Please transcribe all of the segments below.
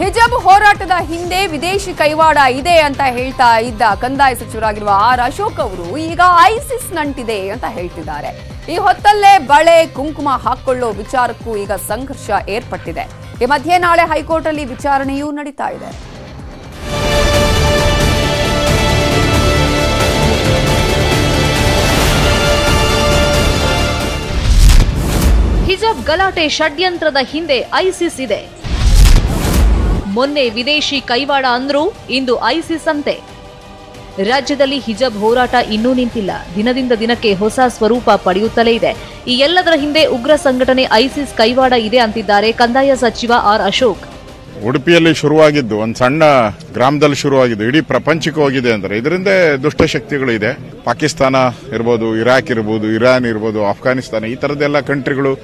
ಹಿಜಾಬ್ ಹೋರಾಟದ ಹಿಂದೆ ವಿದೇಶಿ ಕೈವಾಡ ಇದೆ ಅಂತ ಹೇಳ್ತಾ ಇದ್ದ ಕಂದಾಯ ಸಚಿವರಾಗಿರುವ ಆರ್ ಅಶೋಕ್ ಅವರು ಈಗ ಐಸಿಸ್ ನಂಟಿದೆ ಅಂತ ಹೇಳ್ತಿದ್ದಾರೆ. ಈ ಹೊತ್ತಲ್ಲೇ ಬಳೆ ಕುಂಕುಮ ಹಾಕೊಳ್ಳೋ ವಿಚಾರಕ್ಕೂ ಈಗ ಸಂಘರ್ಷ ಏರ್ಪಟ್ಟಿದೆ. ಈ ಮಧ್ಯೆ ನಾಳೆ ಹೈಕೋರ್ಟ್ ಅಲ್ಲಿ ವಿಚಾರಣೆಯೂ ನಡೀತಾ ಇದೆ. ಹಿಜಾಬ್ ಗಲಾಟೆ ಷಡ್ಯಂತ್ರದ ಹಿಂದೆ ಐಸಿಸ್ ಇದೆ. ಮೊನ್ನೆ ವಿದೇಶಿ ಕೈವಾಡ ಅಂದ್ರೂ ಇಂದು ಐಸಿಸ್ ಅಂತೆ. ರಾಜ್ಯದಲ್ಲಿ ಹಿಜಾಬ್ ಹೋರಾಟ ಇನ್ನೂ ನಿಂತಿಲ್ಲ. ದಿನದಿಂದ ದಿನಕ್ಕೆ ಹೊಸ ಸ್ವರೂಪ ಪಡೆಯುತ್ತಲೇ ಇದೆ. ಈ ಎಲ್ಲದರ ಹಿಂದೆ ಉಗ್ರ ಸಂಘಟನೆ ಐಸಿಸ್ ಕೈವಾಡ ಇದೆ ಅಂತಿದ್ದಾರೆ ಕಂದಾಯ ಸಚಿವ ಆರ್ ಅಶೋಕ್. ಉಡುಪಿಯಲ್ಲಿ ಶುರುವಾಗಿದ್ದು ಒಂದು ಸಣ್ಣ ಗ್ರಾಮದಲ್ಲಿ ಶುರುವಾಗಿದ್ದು ಇಡೀ ಪ್ರಪಂಚಕ್ಕೆ ಹೋಗಿದೆ ಅಂದ್ರೆ ಇದರಿಂದ ದುಷ್ಟಶಕ್ತಿಗಳು ಇದೆ. ಪಾಕಿಸ್ತಾನ ಇರ್ಬೋದು, ಇರಾಕ್ ಇರ್ಬೋದು, ಇರಾನ್ ಇರ್ಬೋದು, ಅಫ್ಘಾನಿಸ್ತಾನ, ಈ ತರದೆಲ್ಲ ಕಂಟ್ರಿಗಳು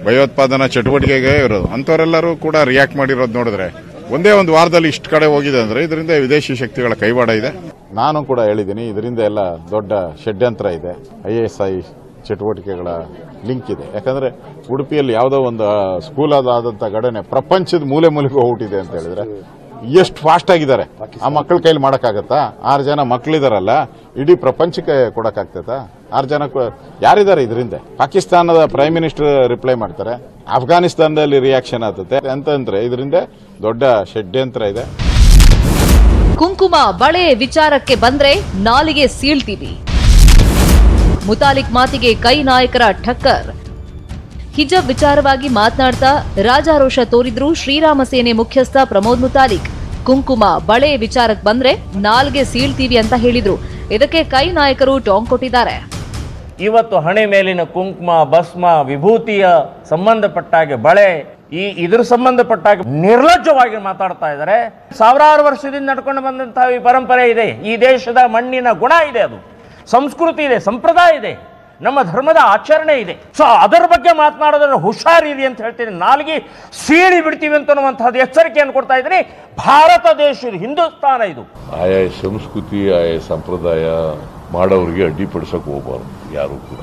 ಭಯೋತ್ಪಾದನಾ ಚಟುವಟಿಕೆಗೆ ಇರೋದು. ಅಂತವರೆಲ್ಲರೂ ಕೂಡ ರಿಯಾಕ್ಟ್ ಮಾಡಿರೋದು ನೋಡಿದ್ರೆ ಒಂದೇ ಒಂದು ವಾರದಲ್ಲಿ ಇಷ್ಟು ಕಡೆ ಹೋಗಿದೆ ಅಂದ್ರೆ ಇದರಿಂದ ವಿದೇಶಿ ಶಕ್ತಿಗಳ ಕೈವಾಡ ಇದೆ. ನಾನು ಕೂಡ ಹೇಳಿದ್ದೀನಿ, ಇದರಿಂದ ಎಲ್ಲ ದೊಡ್ಡ ಷಡ್ಯಂತ್ರ ಇದೆ. ISI ಚಟುವಟಿಕೆಗಳ ಲಿಂಕ್ ಇದೆ. ಯಾಕಂದ್ರೆ ಉಡುಪಿಯಲ್ಲಿ ಯಾವುದೋ ಒಂದು ಸ್ಕೂಲ್ ಆದಂತ ಘಟನೆ ಪ್ರಪಂಚದ ಮೂಲೆ ಮೂಲೆಗೂ ಹೋಗ್ಬಿಟ್ಟಿದೆ ಅಂತ ಹೇಳಿದ್ರೆ ಎಷ್ಟು ಫಾಸ್ಟ್ ಆಗಿದ್ದಾರೆ. ಆ ಮಕ್ಕಳ ಕೈಲಿ ಮಾಡಕ್ಕಾಗತ್ತಾ? 6 ಜನ ಮಕ್ಕಳಿದಾರಲ್ಲ, ಇಡೀ ಪ್ರಪಂಚಕ್ಕೆ ಕೊಡಕ್ಕಾಗ್ತದ? 6 ಜನ ಯಾರಿದ್ದಾರೆ ಇದರಿಂದ? ಪಾಕಿಸ್ತಾನದ ಪ್ರೈಮ್ ಮಿನಿಸ್ಟರ್ ರಿಪ್ಲೈ ಮಾಡ್ತಾರೆ, ಅಫ್ಘಾನಿಸ್ತಾನದಲ್ಲಿ ರಿಯಾಕ್ಷನ್ ಆಗ್ತದೆ ಅಂತಂದ್ರೆ ಇದರಿಂದ ದೊಡ್ಡ ಷಡ್ಯಂತ್ರ ಇದೆ. ಕುಂಕುಮ ಬಳೆ ವಿಚಾರಕ್ಕೆ ಬಂದ್ರೆ ನಾಲಿಗೆ ಸೀಳ್ತೀವಿ. ಮುತಾಲಿಕ್ ಮಾತಿಗೆ ಕೈ ನಾಯಕರ ಠಕ್ಕರ್. ಹಿಜಾಬ್ ವಿಚಾರವಾಗಿ ಮಾತನಾಡ್ತಾ ರಾಜಾರೋಷ ತೋರಿದ್ರು ಶ್ರೀರಾಮ ಸೇನೆ ಮುಖ್ಯಸ್ಥ ಪ್ರಮೋದ್ ಮುತಾಲಿಕ್. ಕುಂಕುಮ ಬಳೆ ವಿಚಾರಕ್ಕೆ ಬಂದ್ರೆ ನಾಲ್ಗೆ ಸೀಳ್ತೀವಿ ಅಂತ ಹೇಳಿದ್ರು. ಇದಕ್ಕೆ ಕೈ ನಾಯಕರು ಟಾಂಗ್ ಕೊಟ್ಟಿದ್ದಾರೆ. ಇವತ್ತು ಹಣೆ ಮೇಲಿನ ಕುಂಕುಮ, ಭಸ್ಮ, ವಿಭೂತಿಯ ಸಂಬಂಧಪಟ್ಟಾಗೆ ಬಳೆ, ಇದ್ರ ಸಂಬಂಧಪಟ್ಟಾಗ ನಿರ್ಲಜ್ಜವಾಗಿ ಮಾತಾಡ್ತಾ ಇದ್ದಾರೆ. ಸಾವಿರಾರು ವರ್ಷದಿಂದ ನಡ್ಕೊಂಡು ಬಂದಂತಹ ಈ ಪರಂಪರೆ ಇದೆ. ಈ ದೇಶದ ಮಣ್ಣಿನ ಗುಣ ಇದೆ, ಅದು ಸಂಸ್ಕೃತಿ ಇದೆ, ಸಂಪ್ರದಾಯ ಇದೆ, ನಮ್ಮ ಧರ್ಮದ ಆಚರಣೆ ಇದೆ. ಸೊ ಅದರ ಬಗ್ಗೆ ಮಾತನಾಡೋದ್ರ ಹುಷಾರಿದೆ ಅಂತ ಹೇಳ್ತೀನಿ. ನಾಲ್ಗೆ ಸೀಳಿ ಬಿಡ್ತೀವಿ ಅಂತನ್ನುವಂತಹದ್ದು ಎಚ್ಚರಿಕೆಯನ್ನು ಕೊಡ್ತಾ ಇದ್ದೀನಿ. ಭಾರತ ದೇಶ ಇದು, ಹಿಂದೂಸ್ತಾನ ಇದು. ಆಯಾ ಸಂಸ್ಕೃತಿ, ಆಯಾ ಸಂಪ್ರದಾಯ ಮಾಡೋರಿಗೆ ಅಡ್ಡಿಪಡಿಸಕ್ಕೆ ಹೋಗಬಾರ್ದು ಯಾರು ಕೂಡ.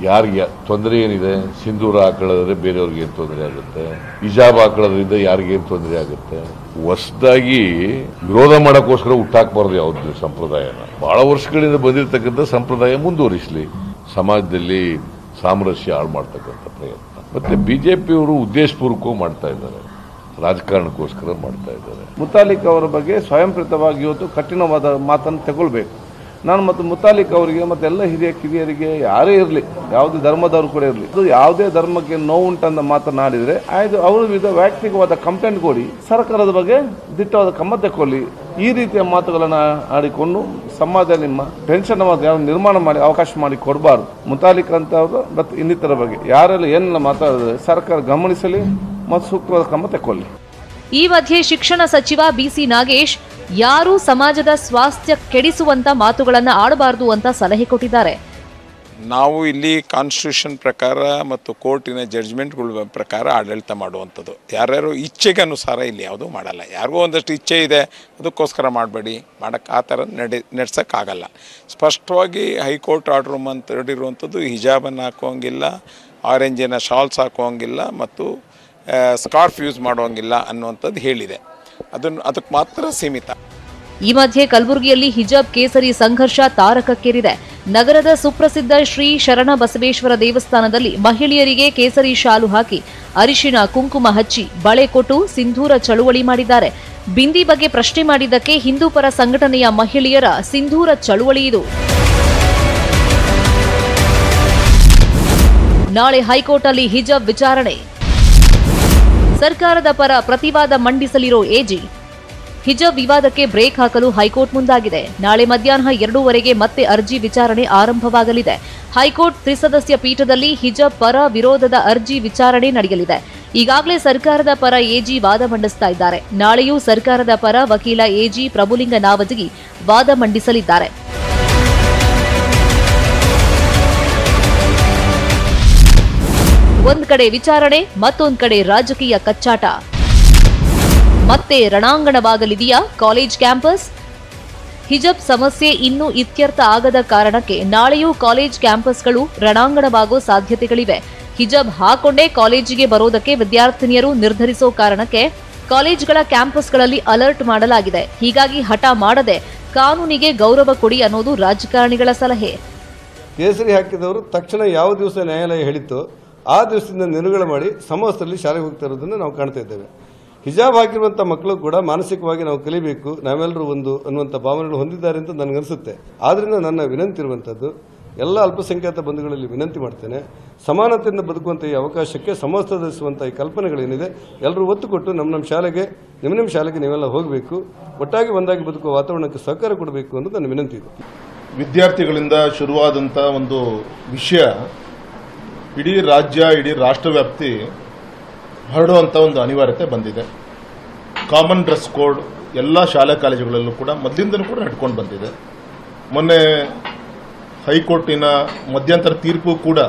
ಯಾರಿಗೆ ತೊಂದರೆ ಏನಿದೆ? ಸಿಂಧೂರ ಹಾಕೊಳ್ಳೋದ್ರೆ ಬೇರೆಯವ್ರಿಗೆ ಏನು ತೊಂದರೆ ಆಗುತ್ತೆ? ಹಿಜಾಬ್ ಹಾಕೊಳ್ಳೋದ್ರಿಂದ ಯಾರಿಗೇನು ತೊಂದರೆ ಆಗುತ್ತೆ? ಹೊಸದಾಗಿ ವಿರೋಧ ಮಾಡೋಕ್ಕೋಸ್ಕರ ಹುಟ್ಟಾಕ್ಬಾರ್ದು ಯಾವುದೇ ಸಂಪ್ರದಾಯನ. ಬಹಳ ವರ್ಷಗಳಿಂದ ಬಂದಿರತಕ್ಕಂಥ ಸಂಪ್ರದಾಯ ಮುಂದುವರಿಸಲಿ. ಸಮಾಜದಲ್ಲಿ ಸಾಮರಸ್ಯ ಹಾಳು ಮಾಡ್ತಕ್ಕಂಥ ಪ್ರಯತ್ನ ಮತ್ತೆ ಬಿಜೆಪಿಯವರು ಉದ್ದೇಶಪೂರ್ವಕವಾಗಿ ಮಾಡ್ತಾ ಇದ್ದಾರೆ, ರಾಜಕಾರಣಕ್ಕೋಸ್ಕರ ಮಾಡ್ತಾ ಇದ್ದಾರೆ. ಮುತಾಲಿಕ್ ಅವರ ಬಗ್ಗೆ ಸ್ವಯಂಪ್ರೇತವಾಗಿ ಇವತ್ತು ಕಠಿಣವಾದ ಮಾತನ್ನು ತಗೊಳ್ಬೇಕು. ನಾನು ಮತ್ತು ಮುತಾಲಿಕ್ ಅವರಿಗೆ ಮತ್ತೆ ಎಲ್ಲ ಹಿರಿಯರಿಗೆ ಯಾರೇ ಇರಲಿ, ಯಾವುದೇ ಧರ್ಮದವರು ಕೂಡ ಇರಲಿ, ಅದು ಯಾವುದೇ ಧರ್ಮಕ್ಕೆ ನೋವುಂಟಂತ ಮಾತನಾಡಿದರೆ ಆಯ್ತು, ಅವರ ವಿರುದ್ಧ ವೈಯಕ್ತಿಕವಾದ ಕಂಪ್ಲೇಂಟ್ ಕೊಡಿ, ಸರ್ಕಾರದ ಬಗ್ಗೆ ದಿಟ್ಟವಾದ ಕ್ರಮ ತಗೊಳ್ಳಿ. ಈ ರೀತಿಯ ಮಾತುಗಳನ್ನು ಆಡಿಕೊಂಡು ಸಮಾಜದಲ್ಲಿ ಟೆನ್ಷನ್ ನಿರ್ಮಾಣ ಮಾಡಿ ಅವಕಾಶ ಮಾಡಿ ಕೊಡಬಾರ್ದು. ಮುತಾಲಿಕ್ ಅಂತವರು ಮತ್ತು ಇನ್ನಿತರ ಬಗ್ಗೆ ಯಾರೆಲ್ಲ ಏನೆಲ್ಲ ಮಾತಾಡಿದ್ರೆ ಸರ್ಕಾರ ಗಮನಿಸಲಿ ಮತ್ತು ಸೂಕ್ತವಾದ ಕ್ರಮ ತಗೊಳ್ಳಿ. ಈ ಮಧ್ಯೆ ಶಿಕ್ಷಣ ಸಚಿವ BC ನಾಗೇಶ್ ಯಾರೂ ಸಮಾಜದ ಸ್ವಾಸ್ಥ್ಯ ಕೆಡಿಸುವಂತ ಮಾತುಗಳನ್ನ ಆಡಬಾರದು ಅಂತ ಸಲಹೆ ಕೊಟ್ಟಿದ್ದಾರೆ. ನಾವು ಇಲ್ಲಿ ಕಾನ್ಸ್ಟಿಟ್ಯೂಷನ್ ಪ್ರಕಾರ ಮತ್ತು ಕೋರ್ಟಿನ ಜಡ್ಜ್ಮೆಂಟ್ಗಳ ಪ್ರಕಾರ ಆಡಳಿತ ಮಾಡುವಂಥದ್ದು. ಯಾರ್ಯಾರು ಇಚ್ಛೆಗೆ ಅನುಸಾರ ಇಲ್ಲಿ ಯಾವುದೂ ಮಾಡಲ್ಲ. ಯಾರಿಗೂ ಒಂದಷ್ಟು ಇಚ್ಛೆ ಇದೆ, ಅದಕ್ಕೋಸ್ಕರ ಮಾಡಬೇಡಿ, ಮಾಡೋಕ್ಕೆ ಆ ಥರ ನಡೆಸೋಕ್ಕಾಗಲ್ಲ. ಸ್ಪಷ್ಟವಾಗಿ ಹೈಕೋರ್ಟ್ ಆರ್ಡ್ರ್ ಮಾಡಿರುವಂಥದ್ದು ಹಿಜಾಬನ್ನು ಹಾಕೋಂಗಿಲ್ಲ, ಆರೆಂಜಿನ ಶಾಲ್ಸ್ ಹಾಕೋಂಗಿಲ್ಲ ಮತ್ತು ಸ್ಕಾರ್ಫ್ ಯೂಸ್ ಮಾಡೋಂಗಿಲ್ಲ ಅನ್ನುವಂಥದ್ದು ಹೇಳಿದೆ. ಅದಕ್ಕೆ ಮಾತ್ರ ಸೀಮಿತ. ಈ ಮಧ್ಯೆ ಕಲಬುರಗಿಯಲ್ಲಿ ಹಿಜಾಬ್ ಕೇಸರಿ ಸಂಘರ್ಷ ತಾರಕಕ್ಕೇರಿದೆ. ನಗರದ ಸುಪ್ರಸಿದ್ಧ ಶ್ರೀ ಶರಣ ಬಸವೇಶ್ವರ ದೇವಸ್ಥಾನದಲ್ಲಿ ಮಹಿಳೆಯರಿಗೆ ಕೇಸರಿ ಶಾಲು ಹಾಕಿ ಅರಿಶಿಣ ಕುಂಕುಮ ಹಚ್ಚಿ ಬಳೆ ಕೊಟ್ಟು ಸಿಂಧೂರ ಚಳುವಳಿ ಮಾಡಿದ್ದಾರೆ. ಬಿಂದಿ ಬಗ್ಗೆ ಪ್ರಶ್ನೆ ಮಾಡಿದ್ದಕ್ಕೆ ಹಿಂದೂ ಪರ ಸಂಘಟನೆಯ ಮಹಿಳೆಯರ ಸಿಂಧೂರ ಚಳುವಳಿ ಇದು. ನಾಳೆ ಹೈಕೋರ್ಟ್ ಅಲ್ಲಿ ಹಿಜಾಬ್ ವಿಚಾರಣೆ. ಸರ್ಕಾರದ ಪರ ಪ್ರತಿವಾದ ಮಂಡಿಸಲಿರೋ ಎಜಿ. ಹಿಜಾಬ್ ವಿವಾದಕ್ಕೆ ಬ್ರೇಕ್ ಹಾಕಲು ಹೈಕೋರ್ಟ್ ಮುಂದಾಗಿದೆ. ನಾಳೆ ಮಧ್ಯಾಹ್ನ 2:00 ಮತ್ತೆ ಅರ್ಜಿ ವಿಚಾರಣೆ ಆರಂಭವಾಗಲಿದೆ. ಹೈಕೋರ್ಟ್ ತ್ರಿಸದಸ್ಯ ಪೀಠದಲ್ಲಿ ಹಿಜಾಬ್ ಪರ ವಿರೋಧದ ಅರ್ಜಿ ವಿಚಾರಣೆ ನಡೆಯಲಿದೆ. ಈಗಾಗಲೇ ಸರ್ಕಾರದ ಪರ ಎಜಿ ವಾದ ಮಂಡಿಸ್ತಾ ಇದ್ದಾರೆ. ನಾಳೆಯೂ ಸರ್ಕಾರದ ಪರ ವಕೀಲ ಎಜಿ ಪ್ರಭುಲಿಂಗ ನಾವಜಗಿ ವಾದ ಮಂಡಿಸಲಿದ್ದಾರೆ. ಒಂದ್ ಕಡೆ ವಿಚಾರಣೆ, ಮತ್ತೊಂದ್ ಕಡೆ ರಾಜಕೀಯ ಕಚ್ಚಾಟ. ಮತ್ತೆ ರಣಾಂಗಣವಾಗಲಿದೆಯಾ ಕಾಲೇಜ್ ಕ್ಯಾಂಪಸ್? ಹಿಜಾಬ್ ಸಮಸ್ಯೆ ಇನ್ನೂ ಇತ್ಯರ್ಥ ಆಗದ ಕಾರಣಕ್ಕೆ ನಾಳೆಯೂ ಕಾಲೇಜ್ ಕ್ಯಾಂಪಸ್ಗಳು ರಣಾಂಗಣವಾಗೋ ಸಾಧ್ಯತೆಗಳಿವೆ. ಹಿಜಾಬ್ ಹಾಕೊಂಡೇ ಕಾಲೇಜಿಗೆ ಬರೋದಕ್ಕೆ ವಿದ್ಯಾರ್ಥಿನಿಯರು ನಿರ್ಧರಿಸೋ ಕಾರಣಕ್ಕೆ ಕಾಲೇಜ್ಗಳ ಕ್ಯಾಂಪಸ್ಗಳಲ್ಲಿ ಅಲರ್ಟ್ ಮಾಡಲಾಗಿದೆ. ಹೀಗಾಗಿ ಹಠ ಮಾಡದೆ ಕಾನೂನಿಗೆ ಗೌರವ ಕೊಡಿ ಅನ್ನೋದು ರಾಜಕಾರಣಿಗಳ ಸಲಹೆ. ಕೇಸರಿ ಹಾಕಿದವರು ತಕ್ಷಣ ಯಾವ ದಿವಸ ನ್ಯಾಯಾಲಯ ಹೇಳಿತ್ತೋ ಆ ದಿವಸದಿಂದ ನಿಲುಗಡೆ ಮಾಡಿ ಸಮವಸ್ತ್ರದಲ್ಲಿ ಶಾಲೆಗೆ ಹೋಗ್ತಾ ಇರೋದನ್ನು ನಾವು ಕಾಣ್ತಾ ಇದ್ದೇವೆ. ಹಿಜಾಬ್ ಹಾಕಿರುವಂಥ ಮಕ್ಕಳು ಕೂಡ ಮಾನಸಿಕವಾಗಿ ನಾವು ಕಲಿಬೇಕು, ನಾವೆಲ್ಲರೂ ಒಂದು ಅನ್ನುವಂಥ ಭಾವನೆಗಳು ಹೊಂದಿದ್ದಾರೆ ಅಂತ ನನಗನ್ಸುತ್ತೆ. ಆದ್ದರಿಂದ ನನ್ನ ವಿನಂತಿ ಇರುವಂಥದ್ದು, ಎಲ್ಲ ಅಲ್ಪಸಂಖ್ಯಾತ ಬಂಧುಗಳಲ್ಲಿ ವಿನಂತಿ ಮಾಡ್ತೇನೆ, ಸಮಾನತೆಯಿಂದ ಬದುಕುವಂಥ ಈ ಅವಕಾಶಕ್ಕೆ ಸಮವಸ್ತ್ರ ಧರಿಸುವಂಥ ಈ ಕಲ್ಪನೆಗಳೇನಿದೆ ಎಲ್ಲರೂ ಒತ್ತು ಕೊಟ್ಟು ನಮ್ಮ ಶಾಲೆಗೆ ನಿಮ್ಮ ಶಾಲೆಗೆ ನೀವೆಲ್ಲ ಹೋಗಬೇಕು, ಒಟ್ಟಾಗಿ ಒಂದಾಗಿ ಬದುಕುವ ವಾತಾವರಣಕ್ಕೆ ಸಹಕಾರ ಕೊಡಬೇಕು ಅನ್ನೋದು ನನ್ನ ವಿನಂತಿ ಇದೆ. ವಿದ್ಯಾರ್ಥಿಗಳಿಂದ ಶುರುವಾದಂಥ ಒಂದು ವಿಷಯ ಇಡೀ ರಾಜ್ಯ, ಇಡೀ ರಾಷ್ಟ್ರವ್ಯಾಪ್ತಿ ಹರಡುವಂಥ ಒಂದು ಅನಿವಾರ್ಯತೆ ಬಂದಿದೆ. ಕಾಮನ್ ಡ್ರೆಸ್ ಕೋಡ್ ಎಲ್ಲ ಶಾಲಾ ಕಾಲೇಜುಗಳಲ್ಲೂ ಕೂಡ ಮೊದಲಿಂದನೂ ಕೂಡ ನಡ್ಕೊಂಡು ಬಂದಿದೆ. ಮೊನ್ನೆ ಹೈಕೋರ್ಟಿನ ಮಧ್ಯಂತರ ತೀರ್ಪು ಕೂಡ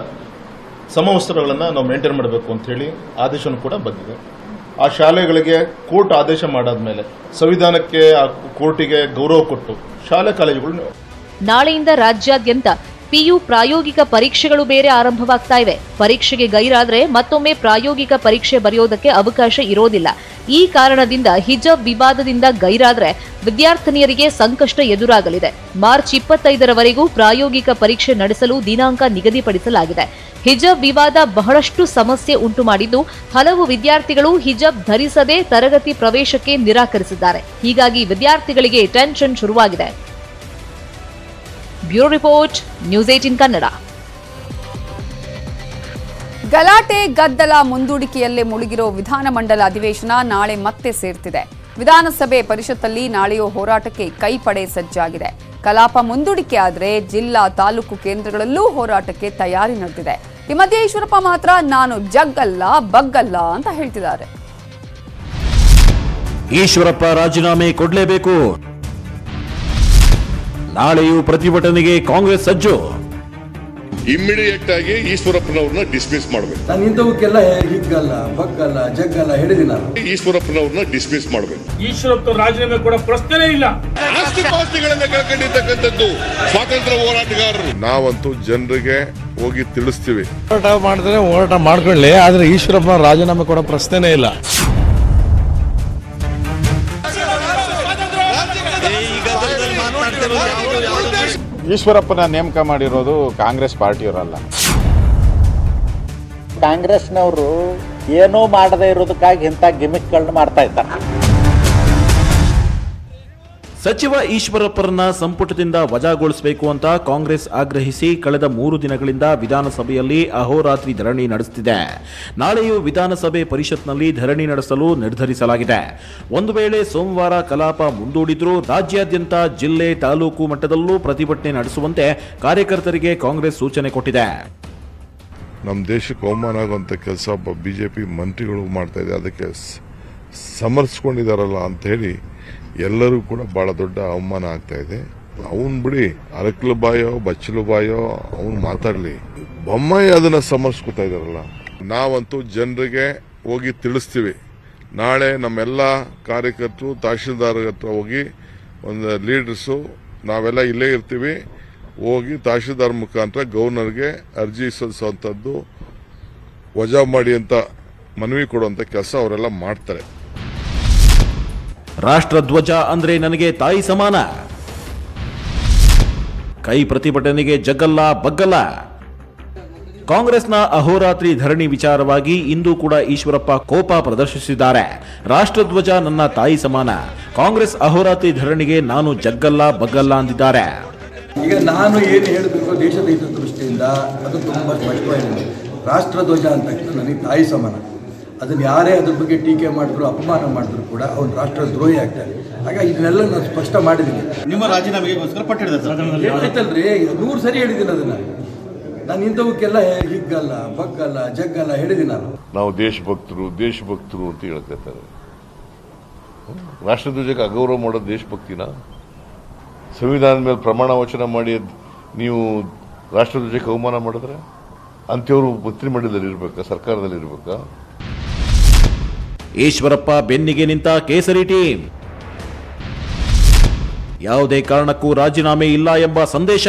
ಸಮವಸ್ತ್ರಗಳನ್ನು ನಾವು ಮೇಂಟೈನ್ ಮಾಡಬೇಕು ಅಂತ ಹೇಳಿ ಆದೇಶನೂ ಕೂಡ ಬಂದಿದೆ. ಆ ಶಾಲೆಗಳಿಗೆ ಕೋರ್ಟ್ ಆದೇಶ ಮಾಡಾದ ಮೇಲೆ ಸಂವಿಧಾನಕ್ಕೆ ಆ ಕೋರ್ಟಿಗೆ ಗೌರವ ಕೊಟ್ಟು ಶಾಲಾ ಕಾಲೇಜುಗಳು ನಾಳೆಯಿಂದ ರಾಜ್ಯಾದ್ಯಂತ ಪಿಯು ಪ್ರಾಯೋಗಿಕ ಪರೀಕ್ಷೆಗಳು ಬೇರೆ ಆರಂಭವಾಗ್ತಾ ಇವೆ. ಪರೀಕ್ಷೆಗೆ ಗೈರಾದ್ರೆ ಮತ್ತೊಮ್ಮೆ ಪ್ರಾಯೋಗಿಕ ಪರೀಕ್ಷೆ ಬರೆಯೋದಕ್ಕೆ ಅವಕಾಶ ಇರೋದಿಲ್ಲ. ಈ ಕಾರಣದಿಂದ ಹಿಜಾಬ್ ವಿವಾದದಿಂದ ಗೈರಾದ್ರೆ ವಿದ್ಯಾರ್ಥಿನಿಯರಿಗೆ ಸಂಕಷ್ಟ ಎದುರಾಗಲಿದೆ. ಮಾರ್ಚ್ 25ರವರೆಗೂ ಪ್ರಾಯೋಗಿಕ ಪರೀಕ್ಷೆ ನಡೆಸಲು ದಿನಾಂಕ ನಿಗದಿಪಡಿಸಲಾಗಿದೆ. ಹಿಜಾಬ್ ವಿವಾದ ಬಹಳಷ್ಟು ಸಮಸ್ಯೆ ಉಂಟು ಮಾಡಿದ್ದು, ಹಲವು ವಿದ್ಯಾರ್ಥಿಗಳು ಹಿಜಾಬ್ ಧರಿಸದೆ ತರಗತಿ ಪ್ರವೇಶಕ್ಕೆ ನಿರಾಕರಿಸಿದ್ದಾರೆ. ಹೀಗಾಗಿ ವಿದ್ಯಾರ್ಥಿಗಳಿಗೆ ಟೆನ್ಷನ್ ಶುರುವಾಗಿದೆ. Bureau report, news 18 Kannada. ಗಲಾಟೆ ಗದ್ದಲ ಮುಂದೂಡಿಕೆಯಲ್ಲೇ ಮುಳುಗಿರೋ ವಿಧಾನಮಂಡಲ ಅಧಿವೇಶನ ನಾಳೆ ಮತ್ತೆ ಸೇರ್ತಿದೆ. ವಿಧಾನಸಭೆ ಪರಿಷತ್ತಲ್ಲಿ ನಾಳೆಯೂ ಹೋರಾಟಕ್ಕೆ ಕೈಪಡೆ ಸಜ್ಜಾಗಿದೆ. ಕಲಾಪ ಮುಂದೂಡಿಕೆ ಆದರೆ ಜಿಲ್ಲಾ ತಾಲೂಕು ಕೇಂದ್ರಗಳಲ್ಲೂ ಹೋರಾಟಕ್ಕೆ ತಯಾರಿ ನಡೆದಿದೆ. ಈ ಮಧ್ಯೆ ಈಶ್ವರಪ್ಪ ಮಾತ್ರ ನಾನು ಜಗ್ಗಲ್ಲ ಬಗ್ಗಲ್ಲ ಅಂತ ಹೇಳ್ತಿದ್ದಾರೆ. ಈಶ್ವರಪ್ಪ ರಾಜೀನಾಮೆ ಕೊಡಲೇಬೇಕು. ನಾಳೆಯೂ ಪ್ರತಿಭಟನೆಗೆ ಕಾಂಗ್ರೆಸ್ ಸಜ್ಜು. ಇಮ್ಮಿಡಿಯೇಟ್ ಆಗಿ ಈಶ್ವರಪ್ಪನವ್ರನ್ನ ಡಿಸ್ಮಿಸ್ ಮಾಡಬೇಕು. ನಾನು ಇಂಥವಕ್ಕೆಲ್ಲ ಹಿಗ್ಗಲ್ಲ ಬಗ್ಗಲ್ಲ ಜಗ್ಗಲ್ಲ ಹೇಳಿದಿನ ಈಶ್ವರಪ್ಪನವ್ರನ್ನ ಡಿಸ್ಮಿಸ್ ಮಾಡಬೇಕು. ಈಶ್ವರಪ್ಪ ರಾಜೀನಾಮೆ ಕೊಡೋ ಪ್ರಶ್ನೆನೇ ಇಲ್ಲ. ಆಸ್ತಿಪಾಸ್ತಿಗಳನ್ನ ಕಳ್ಕೊಂಡಿರ್ತಕ್ಕಂಥದ್ದು ಸ್ವಾತಂತ್ರ್ಯ ಹೋರಾಟಗಾರರು. ನಾವಂತೂ ಜನರಿಗೆ ಹೋಗಿ ತಿಳಿಸ್ತೀವಿ. ಹೋರಾಟ ಮಾಡಿದ್ರೆ ಹೋರಾಟ ಮಾಡ್ಕೊಳ್ಳಿ, ಆದ್ರೆ ಈಶ್ವರಪ್ಪನ ರಾಜೀನಾಮೆ ಕೊಡೋ ಪ್ರಶ್ನೆನೇ ಇಲ್ಲ. ಈಶ್ವರಪ್ಪನ ನೇಮಕ ಮಾಡಿರೋದು ಕಾಂಗ್ರೆಸ್ ಪಾರ್ಟಿಯವರಲ್ಲ. ಕಾಂಗ್ರೆಸ್ನವರು ಏನೂ ಮಾಡದೇ ಇರೋದಕ್ಕಾಗಿ ಇಂಥ ಗಿಮಿಕ್ಗಳನ್ನ ಮಾಡ್ತಾ ಇದ್ದಾರೆ. ಸಚಿವ ಈಶ್ವರಪ್ಪರನ್ನ ಸಂಪುಟದಿಂದ ವಜಾಗೊಳಿಸಬೇಕು ಅಂತ ಕಾಂಗ್ರೆಸ್ ಆಗ್ರಹಿಸಿ ಕಳೆದ 3 ದಿನಗಳಿಂದ ವಿಧಾನಸಭೆಯಲ್ಲಿ ಅಹೋರಾತ್ರಿ ಧರಣಿ ನಡೆಸುತ್ತಿದೆ. ನಾಳೆಯೂ ವಿಧಾನಸಭೆ ಪರಿಷತ್ನಲ್ಲಿ ಧರಣಿ ನಡೆಸಲು ನಿರ್ಧರಿಸಲಾಗಿದೆ. ಒಂದು ವೇಳೆ ಸೋಮವಾರ ಕಲಾಪ ಮುಂದೂಡಿದ್ರೂ ರಾಜ್ಯಾದ್ಯಂತ ಜಿಲ್ಲೆ ತಾಲೂಕು ಮಟ್ಟದಲ್ಲೂ ಪ್ರತಿಭಟನೆ ನಡೆಸುವಂತೆ ಕಾರ್ಯಕರ್ತರಿಗೆ ಕಾಂಗ್ರೆಸ್ ಸೂಚನೆ ಕೊಟ್ಟಿದೆ. ನಮ್ಮ ದೇಶಕ್ಕೆ ಅವಮಾನ ಆಗುವಂಥ ಕೆಲಸ ಒಬ್ಬ ಬಿಜೆಪಿ ಮಂತ್ರಿಗಳು ಮಾಡ್ತಾ ಇದೆ, ಅದಕ್ಕೆ ಸಮರ್ಸ್ಕೊಂಡಿದಾರಲ್ಲ ಅಂತ ಹೇಳಿ ಎಲ್ಲರೂ ಕೂಡ ಬಹಳ ದೊಡ್ಡ ಅವಮಾನ ಆಗ್ತಾ ಇದೆ. ಅವನ್ ಬಿಡಿ, ಅರಕಲು ಬಾಯೋ ಬಚ್ಚಲು ಬಾಯೋ ಅವನು ಮಾತಾಡ್ಲಿ, ಬೊಮ್ಮಾಯಿ ಅದನ್ನ ಸಮರ್ಸ್ಕೊತಾ ಇದಾರಲ್ಲ. ನಾವಂತೂ ಜನರಿಗೆ ಹೋಗಿ ತಿಳಿಸ್ತೀವಿ. ನಾಳೆ ನಮ್ಮೆಲ್ಲ ಕಾರ್ಯಕರ್ತರು ತಹಶೀಲ್ದಾರ್ ಹತ್ರ ಹೋಗಿ ಒಂದು ಲೀಡರ್ಸು ನಾವೆಲ್ಲ ಇಲ್ಲೇ ಇರ್ತೀವಿ, ಹೋಗಿ ತಹಶೀಲ್ದಾರ್ ಮುಖಾಂತರ ಗವರ್ನರ್ಗೆ ಅರ್ಜಿ ಸಲ್ಲಿಸುವಂಥದ್ದು, ವಜಾ ಮಾಡಿ ಅಂತ ಮನವಿ ಕೊಡುವಂಥ ಕೆಲಸ ಅವರೆಲ್ಲ ಮಾಡ್ತಾರೆ. ರಾಷ್ಟ್ರಧ್ವಜ ಅಂದ್ರೆ ನನಗೆ ತಾಯಿ ಸಮಾನ. ಕೈ ಪ್ರತಿಭಟನೆಗೆ ಜಗ್ಗಲ್ಲ ಬಗ್ಗಲ್ಲ. ಕಾಂಗ್ರೆಸ್ನ ಅಹೋರಾತ್ರಿ ಧರಣಿ ವಿಚಾರವಾಗಿ ಇಂದು ಕೂಡ ಈಶ್ವರಪ್ಪ ಕೋಪ ಪ್ರದರ್ಶಿಸಿದ್ದಾರೆ. ರಾಷ್ಟ್ರಧ್ವಜ ನನ್ನ ತಾಯಿ ಸಮಾನ, ಕಾಂಗ್ರೆಸ್ ಅಹೋರಾತ್ರಿ ಧರಣಿಗೆ ನಾನು ಜಗ್ಗಲ್ಲ ಬಗ್ಗಲ್ಲ ಅಂದಿದ್ದಾರೆ. ಈಗ ನಾನು ಏನು ಹೇಳಬೇಕು ದೇಶದ ಹಿತದೃಷ್ಟಿಯಿಂದ ಅದು ತುಂಬ ಸ್ಪಷ್ಟವಾಗಿದೆ. ರಾಷ್ಟ್ರಧ್ವಜ ಅಂತ ನನಗೆ ತಾಯಿ ಸಮಾನ. ಅದನ್ನು ಯಾರೇ ಅದ್ರ ಬಗ್ಗೆ ಟೀಕೆ ಮಾಡಿದ್ರು ಅಪಮಾನ ಮಾಡಿದ್ರು ಕೂಡ ಅವನು ರಾಷ್ಟ್ರದ್ರೋಹಿ ಆಗ್ತಾನೆ. ಹಾಗಾಗಿ ಇದನ್ನೆಲ್ಲ ನಾನು ಸ್ಪಷ್ಟ ಮಾಡಿದ್ದೀನಿ. ನಿಮ್ಮ ರಾಜೀನಾಮೆಗೋಸ್ಕರ ಪಟ್ಟಿರ್ತಲ್ರಿ 100 ಸರಿ ಹೇಳಿದ್ದೀನಿ ಅದನ್ನು. ನಾನು ಇಂಥವಕ್ಕೆಲ್ಲ ಹಿಗ್ಗಲ್ಲ ಬಗ್ಗಲ್ಲ ಜಗ್ಗಲ್ಲ ಹೇಳಿದ್ದೀನಿ ನಾನು. ನಾವು ದೇಶಭಕ್ತರು ಅಂತ ಹೇಳ್ತಾರೆ. ರಾಷ್ಟ್ರಧ್ವಜಕ್ಕೆ ಅಗೌರವ ಮಾಡೋದು ದೇಶಭಕ್ತಿನ? ಸಂವಿಧಾನದ ಮೇಲೆ ಪ್ರಮಾಣ ವಚನ ಮಾಡಿ ನೀವು ರಾಷ್ಟ್ರಧ್ವಜಕ್ಕೆ ಅವಮಾನ ಮಾಡಿದ್ರೆ ಅಂಥವ್ರು ಮಂತ್ರಿಮಂಡಲದಲ್ಲಿ ಇರಬೇಕಾ, ಸರ್ಕಾರದಲ್ಲಿ ಇರಬೇಕಾ? ಈಶ್ವರಪ್ಪ ಬೆನ್ನಿಗೆ ನಿಂತ ಕೇಸರಿ ಟೀಮ್ ಯಾವುದೇ ಕಾರಣಕ್ಕೂ ರಾಜೀನಾಮೆ ಇಲ್ಲ ಎಂಬ ಸಂದೇಶ.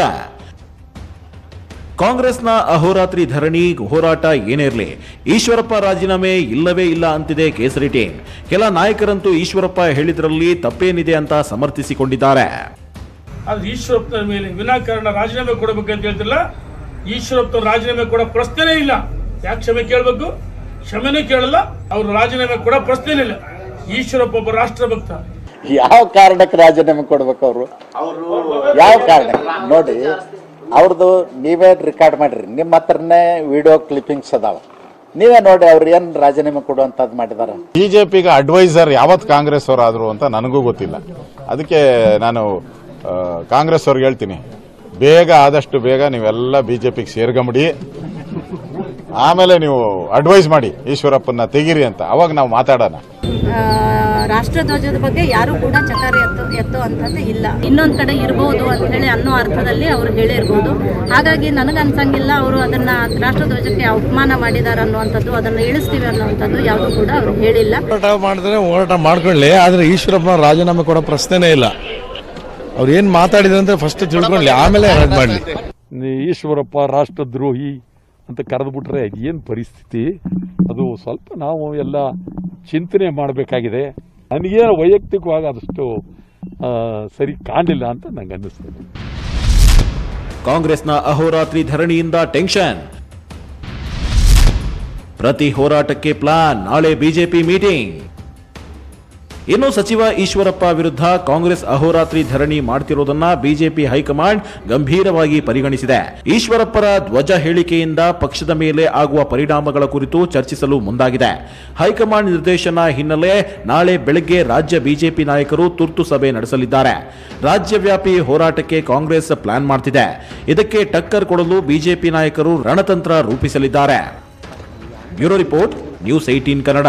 ಕಾಂಗ್ರೆಸ್ನ ಅಹೋರಾತ್ರಿ ಧರಣಿ ಹೋರಾಟ ಏನಿರಲಿ, ಈಶ್ವರಪ್ಪ ರಾಜೀನಾಮೆ ಇಲ್ಲವೇ ಇಲ್ಲ ಅಂತಿದೆ ಕೇಸರಿ ಟೀಮ್. ಕೆಲ ನಾಯಕರಂತೂ ಈಶ್ವರಪ್ಪ ಹೇಳಿದ್ರಲ್ಲಿ ತಪ್ಪೇನಿದೆ ಅಂತ ಸಮರ್ಥಿಸಿಕೊಂಡಿದ್ದಾರೆ. ಆದ್ರೆ ಈಶ್ವರಪ್ಪನ ಮೇಲೆ ವಿನಾಕಾರಣ ರಾಜೀನಾಮೆ ಕೊಡಬೇಕಂತ ಹೇಳ್ತಿಲ್ಲ. ಈಶ್ವರಪ್ಪ ರಾಜೀನಾಮೆ ಕೊಡೋ ಪ್ರಶ್ನೆನೇ ಇಲ್ಲ. ಯಾಕೆ ಕ್ಷಮೆ ಕೇಳಬೇಕು? ಕ್ಷಮೆನೇ ಕೇಳಲ್ಲ. ಅವರು ರಾಜೀನಾಮೆ ಕೊಡೋ ಪ್ರಶ್ನೆನೇ ಇಲ್ಲ. ಈಶ್ವರಪ್ಪ ಒಬ್ಬ ರಾಷ್ಟ್ರಭಕ್ತ. ಯಾವ ಕಾರಣಕ್ಕೆ ರಾಜೀನಾಮೆ ಕೊಡ್ಬೇಕು ಅವರು? ಯಾವ ಕಾರಣ ನೋಡಿ, ಅವ್ರದ್ದು ನೀವೇ ರೆಕಾರ್ಡ್ ಮಾಡಿರಿ, ನಿಮ್ಮ ಹತ್ರನೇ ವಿಡಿಯೋ ಕ್ಲಿಪ್ಪಿಂಗ್ಸ್ ಅದಾವ, ನೀವೇ ನೋಡಿ ಅವ್ರು ಏನ್ ರಾಜೀನಾಮೆ ಕೊಡುವಂತದ್ದು ಮಾಡಿದಾರೆ. ಬಿಜೆಪಿಗೆ ಅಡ್ವೈಸರ್ ಯಾವತ್ತು ಕಾಂಗ್ರೆಸ್ ಅವರಾದ್ರು ಅಂತ ನನಗೂ ಗೊತ್ತಿಲ್ಲ. ಅದಕ್ಕೆ ನಾನು ಕಾಂಗ್ರೆಸ್ ಅವ್ರಿಗೆ ಹೇಳ್ತೀನಿ, ಬೇಗ ಆದಷ್ಟು ಬೇಗ ನೀವೆಲ್ಲ ಬಿಜೆಪಿಗೆ ಸೇರ್ಕೊಂಬಿಡಿ, ಆಮೇಲೆ ನೀವು ಅಡ್ವೈಸ್ ಮಾಡಿ ಈಶ್ವರಪ್ಪನ ತೆಗೀರಿ ಅಂತ, ಅವಾಗ ನಾವು ಮಾತಾಡೋಣ. ರಾಷ್ಟ್ರಧ್ವಜದ ಬಗ್ಗೆ ಯಾರು ಕೂಡ ಚಕಾರ ಎತ್ತೋ ಅಂತದ್ದು ಇಲ್ಲ. ಇನ್ನೊಂದು ಕಡೆ ಇರಬಹುದು ಅಂತ ಹೇಳಿ ಅನ್ನೋ ಅರ್ಥದಲ್ಲಿ ಅವರು ಹೇಳಿರ್ಬೋದು. ಹಾಗಾಗಿ ನನಗನ್ಸಂಗಿಲ್ಲ ಅವರು ಅದನ್ನ ರಾಷ್ಟ್ರಧ್ವಜಕ್ಕೆ ಅವಮಾನ ಮಾಡಿದಾರೆ ಅನ್ನುವಂಥದ್ದು, ಅದನ್ನು ಇಳಿಸ್ತೀವಿ ಅನ್ನುವಂಥದ್ದು ಯಾವುದು ಕೂಡ ಅವರು ಹೇಳಿಲ್ಲ. ಹೋರಾಟ ಮಾಡಿದ್ರೆ ಹೋರಾಟ ಮಾಡ್ಕೊಳ್ಳಿ, ಆದ್ರೆ ಈಶ್ವರಪ್ಪನ ರಾಜೀನಾಮೆ ಕೊಡೋ ಪ್ರಶ್ನೆನೇ ಇಲ್ಲ. ಅವ್ರು ಏನ್ ಮಾತಾಡಿದ್ರೆ ಅಂತ ಫಸ್ಟ್ ತಿಳ್ಕೊಳ್ಳಿ, ಆಮೇಲೆ ಮಾಡಲಿ. ಈಶ್ವರಪ್ಪ ರಾಷ್ಟ್ರದ್ರೋಹಿ ಅಂತ ಕರೆದುಬಿಟ್ರೆ ಏನು ಪರಿಸ್ಥಿತಿ, ಅದು ಸ್ವಲ್ಪ ನಾವು ಎಲ್ಲ ಚಿಂತನೆ ಮಾಡಬೇಕಾಗಿದೆ. ನನಗೇನು ವೈಯಕ್ತಿಕವಾಗಿ ಅದಷ್ಟು ಸರಿ ಕಾಣಲಿಲ್ಲ ಅಂತ ನಂಗೆ ಅನ್ನಿಸ್ತದೆ. ಕಾಂಗ್ರೆಸ್ನ ಅಹೋರಾತ್ರಿ ಧರಣಿಯಿಂದ ಟೆನ್ಷನ್, ಪ್ರತಿ ಹೋರಾಟಕ್ಕೆ ಪ್ಲಾನ್, ನಾಳೆ ಬಿಜೆಪಿ ಮೀಟಿಂಗ್. ಇನ್ನು ಸಚಿವ ಈಶ್ವರಪ್ಪ ವಿರುದ್ಧ ಕಾಂಗ್ರೆಸ್ ಅಹೋರಾತ್ರಿ ಧರಣಿ ಮಾಡ್ತಿರೋದನ್ನ ಬಿಜೆಪಿ ಹೈಕಮಾಂಡ್ ಗಂಭೀರವಾಗಿ ಪರಿಗಣಿಸಿದೆ. ಈಶ್ವರಪ್ಪರ ಧ್ವಜ ಹೇಳಿಕೆಯಿಂದ ಪಕ್ಷದ ಮೇಲೆ ಆಗುವ ಪರಿಣಾಮಗಳ ಕುರಿತು ಚರ್ಚಿಸಲು ಮುಂದಾಗಿದೆ. ಹೈಕಮಾಂಡ್ ನಿರ್ದೇಶನ ಹಿನ್ನೆಲೆ ನಾಳೆ ಬೆಳಗ್ಗೆ ರಾಜ್ಯ ಬಿಜೆಪಿ ನಾಯಕರು ತುರ್ತು ಸಭೆ ನಡೆಸಲಿದ್ದಾರೆ. ರಾಜ್ಯವ್ಯಾಪಿ ಹೋರಾಟಕ್ಕೆ ಕಾಂಗ್ರೆಸ್ ಪ್ಲಾನ್ ಮಾಡ್ತಿದೆ. ಇದಕ್ಕೆ ಟಕ್ಕರ್ ಕೊಡಲು ಬಿಜೆಪಿ ನಾಯಕರು ರಣತಂತ್ರ ರೂಪಿಸಲಿದ್ದಾರೆ. Bureau report, news 18 Kannada.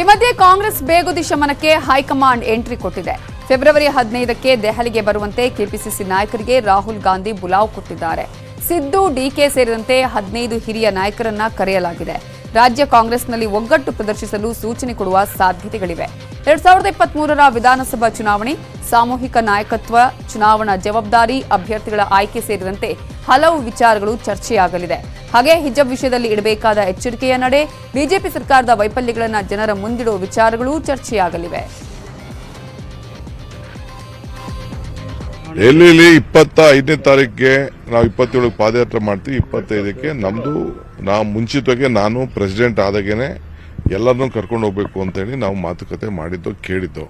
ಈ ಮಧ್ಯೆ ಕಾಂಗ್ರೆಸ್ ಬೇಗುದಿ ಶಮನಕ್ಕೆ ಹೈಕಮಾಂಡ್ ಎಂಟ್ರಿ ಕೊಟ್ಟಿದೆ. ಫೆಬ್ರವರಿ 15ಕ್ಕೆ ದೆಹಲಿಗೆ ಬರುವಂತೆ ಕೆಪಿಸಿಸಿ ನಾಯಕರಿಗೆ ರಾಹುಲ್ ಗಾಂಧಿ ಬುಲಾವ್ ಕೊಟ್ಟಿದ್ದಾರೆ. ಸಿದ್ದು, ಡಿಕೆ ಸೇರಿದಂತೆ 15 ಹಿರಿಯ ನಾಯಕರನ್ನ ಕರೆಯಲಾಗಿದೆ. ರಾಜ್ಯ ಕಾಂಗ್ರೆಸ್ನಲ್ಲಿ ಒಗ್ಗಟ್ಟು ಪ್ರದರ್ಶಿಸಲು ಸೂಚನೆ ಕೊಡುವ ಸಾಧ್ಯತೆಗಳಿವೆ. 2023ರ ವಿಧಾನಸಭಾ ಚುನಾವಣೆ, ಸಾಮೂಹಿಕ ನಾಯಕತ್ವ, ಚುನಾವಣಾ ಜವಾಬ್ದಾರಿ, ಅಭ್ಯರ್ಥಿಗಳ ಆಯ್ಕೆ ಸೇರಿದಂತೆ ಹಲವು ವಿಚಾರಗಳು ಚರ್ಚೆಯಾಗಲಿದೆ. ಹಾಗೆ ಹಿಜಾಬ್ ವಿಷಯದಲ್ಲಿ ಇಡಬೇಕಾದ ಎಚ್ಚರಿಕೆಯ ನಡೆ, ಬಿಜೆಪಿ ಸರ್ಕಾರದ ವೈಫಲ್ಯಗಳನ್ನು ಜನರ ಮುಂದಿಡುವ ವಿಚಾರಗಳು ಚರ್ಚೆಯಾಗಲಿವೆ. ಎಲ್ಲಿ 25ನೇ ತಾರೀಕಿಗೆ ನಾವು 27ಕ್ಕೆ ಪಾದಯಾತ್ರೆ ಮಾಡ್ತೀವಿ. 25ಕ್ಕೆ ನಮ್ದು ನಾವು ಮುಂಚಿತವಾಗಿ ನಾನು ಪ್ರೆಸಿಡೆಂಟ್ ಆದಾಗೇನೆ ಎಲ್ಲರನ್ನೂ ಕರ್ಕೊಂಡು ಹೋಗ್ಬೇಕು ಅಂತೇಳಿ ನಾವು ಮಾತುಕತೆ ಮಾಡಿದ್ದು ಕೇಳಿದ್ದು.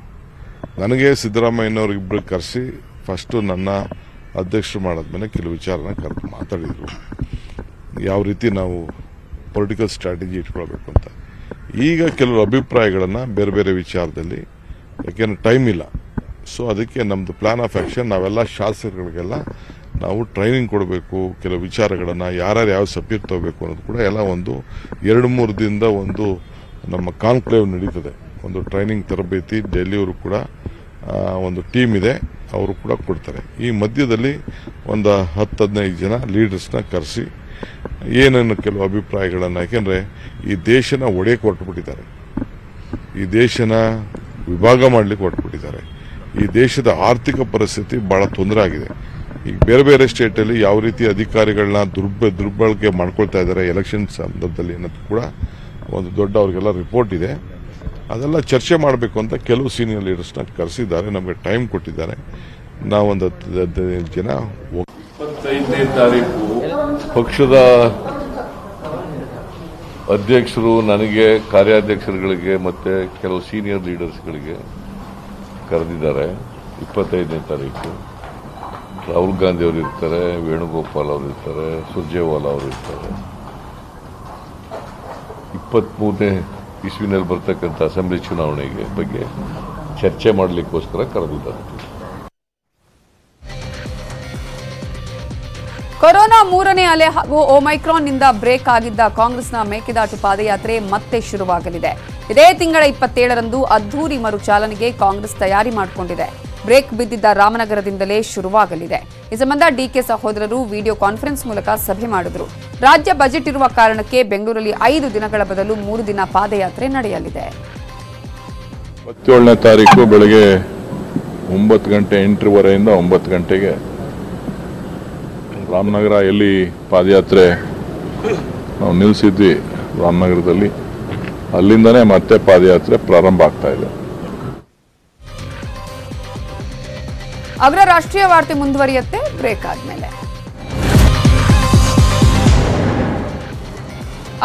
ನನಗೆ ಸಿದ್ದರಾಮಯ್ಯನವ್ರಿಬ್ಬರು ಕರೆಸಿ ಫಸ್ಟು ನನ್ನ ಅಧ್ಯಕ್ಷರು ಮಾಡಿದ್ಮೇಲೆ ಕೆಲವು ವಿಚಾರನ ಕರೆದು ಮಾತಾಡಿದರು, ಯಾವ ರೀತಿ ನಾವು ಪೊಲಿಟಿಕಲ್ ಸ್ಟ್ರಾಟಜಿ ಇಟ್ಕೊಳ್ಬೇಕು ಅಂತ. ಈಗ ಕೆಲವು ಅಭಿಪ್ರಾಯಗಳನ್ನು ಬೇರೆ ಬೇರೆ ವಿಚಾರದಲ್ಲಿ, ಯಾಕೆಂದ್ರೆ ಟೈಮ್ ಇಲ್ಲ, ಸೊ ಅದಕ್ಕೆ ನಮ್ಮದು ಪ್ಲಾನ್ ಆಫ್ ಆ್ಯಕ್ಷನ್, ನಾವೆಲ್ಲ ಶಾಸಕರಿಗೆಲ್ಲ ನಾವು ಟ್ರೈನಿಂಗ್ ಕೊಡಬೇಕು. ಕೆಲವು ವಿಚಾರಗಳನ್ನು ಯಾರ್ಯಾರು ಯಾವ ಸಬ್ಜೆಕ್ಟ್ ತಗೋಬೇಕು ಅನ್ನೋದು ಕೂಡ ಎಲ್ಲ ಒಂದು 2-3 ದಿನದ ಒಂದು ನಮ್ಮ ಕಾನ್ಕ್ಲೇವ್ ನಡೀತದೆ. ಒಂದು ಟ್ರೈನಿಂಗ್ ತರಬೇತಿ ಡೆಲ್ಲಿಯವರು ಕೂಡ ಒಂದು ಟೀಮ್ ಇದೆ, ಅವರು ಕೂಡ ಕೊಡ್ತಾರೆ. ಈ ಮಧ್ಯದಲ್ಲಿ ಒಂದು 10-15 ಜನ ಲೀಡರ್ಸ್ನ ಕರೆಸಿ ಏನೇನು ಕೆಲವು ಅಭಿಪ್ರಾಯಗಳನ್ನು, ಯಾಕೆಂದರೆ ಈ ದೇಶನ ಒಡೆಯಕ್ಕೆ ಹೊರಟುಬಿಟ್ಟಿದ್ದಾರೆ, ಈ ದೇಶನ ವಿಭಾಗ ಮಾಡಲಿಕ್ಕೆ ಹೊರಟುಬಿಟ್ಟಿದ್ದಾರೆ. ಈ ದೇಶದ ಆರ್ಥಿಕ ಪರಿಸ್ಥಿತಿ ಬಹಳ ತೊಂದರೆ ಆಗಿದೆ. ಈಗ ಬೇರೆ ಬೇರೆ ಸ್ಟೇಟಲ್ಲಿ ಯಾವ ರೀತಿ ಅಧಿಕಾರಿಗಳನ್ನ ದುರ್ಬಳಕೆ ಮಾಡ್ಕೊಳ್ತಾ ಇದ್ದಾರೆ ಎಲೆಕ್ಷನ್ ಸಂದರ್ಭದಲ್ಲಿ ಅನ್ನೋದು ಕೂಡ ಒಂದು ದೊಡ್ಡ ಅವ್ರಿಗೆಲ್ಲ ರಿಪೋರ್ಟ್ ಇದೆ. ಅದೆಲ್ಲ ಚರ್ಚೆ ಮಾಡಬೇಕು ಅಂತ ಕೆಲವು ಸೀನಿಯರ್ ಲೀಡರ್ಸ್ನ ಕರೆಸಿದ್ದಾರೆ, ನಮಗೆ ಟೈಮ್ ಕೊಟ್ಟಿದ್ದಾರೆ. ನಾವೊಂದು 15 ಜನ 25ನೇ ತಾರೀಕು ಪಕ್ಷದ ಅಧ್ಯಕ್ಷರು ನನಗೆ, ಕಾರ್ಯಾಧ್ಯಕ್ಷರುಗಳಿಗೆ ಮತ್ತೆ ಕೆಲವು ಸೀನಿಯರ್ ಲೀಡರ್ಸ್ಗಳಿಗೆ ಕರೆದಿದ್ದಾರೆ. 25ನೇ ತಾರೀಕು ರಾಹುಲ್ ಗಾಂಧಿ ಅವರು ಇರ್ತಾರೆ, ವೇಣುಗೋಪಾಲ್ ಅವರು ಇರ್ತಾರೆ, ಸುರ್ಜೇವಾಲಾ ಅವರು ಇರ್ತಾರೆ. 23ನೇ ಇಸ್ವಿನಲ್ಲಿ ಬರ್ತಕ್ಕಂಥ ಅಸೆಂಬ್ಲಿ ಚುನಾವಣೆಗೆ ಬಗ್ಗೆ ಚರ್ಚೆ ಮಾಡಲಿಕ್ಕೋಸ್ಕರ ಕರೆದಿದ್ದಾರೆ. ಕೊರೋನಾ 3ನೇ ಅಲೆ ಹಾಗೂ ಒಮೈಕ್ರಾನ್ನಿಂದ ಬ್ರೇಕ್ ಆಗಿದ್ದ ಕಾಂಗ್ರೆಸ್ನ ಮೇಕೆದಾಟು ಪಾದಯಾತ್ರೆ ಮತ್ತೆ ಶುರುವಾಗಲಿದೆ. ಇದೇ ತಿಂಗಳ 27ರಂದು ಅದ್ದೂರಿ ಮರು ಚಾಲನೆಗೆ ಕಾಂಗ್ರೆಸ್ ತಯಾರಿ ಮಾಡಿಕೊಂಡಿದೆ. ಬ್ರೇಕ್ ಬಿದ್ದಿದ್ದ ರಾಮನಗರದಿಂದಲೇ ಶುರುವಾಗಲಿದೆ. ಈ ಸಂಬಂಧ ಡಿಕೆ ಸಹೋದರರು ವಿಡಿಯೋ ಕಾನ್ಫರೆನ್ಸ್ ಮೂಲಕ ಸಭೆ ಮಾಡಿದರು. ರಾಜ್ಯ ಬಜೆಟ್ ಇರುವ ಕಾರಣಕ್ಕೆ ಬೆಂಗಳೂರಲ್ಲಿ 5 ದಿನಗಳ ಬದಲು 3 ದಿನ ಪಾದಯಾತ್ರೆ ನಡೆಯಲಿದೆ. 27ನೇ ತಾರೀಕು ಬೆಳಗ್ಗೆ 9 ಗಂಟೆ 8:15 9 ಗಂಟೆಗೆ ರಾಮನಗರ ಎಲ್ಲಿ ಪಾದಯಾತ್ರೆ ನಾವು ನಿಲ್ಲಿಸಿದ್ವಿ ರಾಮನಗರದಲ್ಲಿ, ಅಲ್ಲಿಂದನೇ ಮತ್ತೆ ಪಾದಯಾತ್ರೆ ಪ್ರಾರಂಭ ಆಗ್ತಾ ಇದೆ. ಅಗ್ರ ರಾಷ್ಟ್ರೀಯ ವಾರ್ತೆ ಮುಂದುವರಿಯುತ್ತೆ ಬ್ರೇಕ್ ಆದ್ಮೇಲೆ.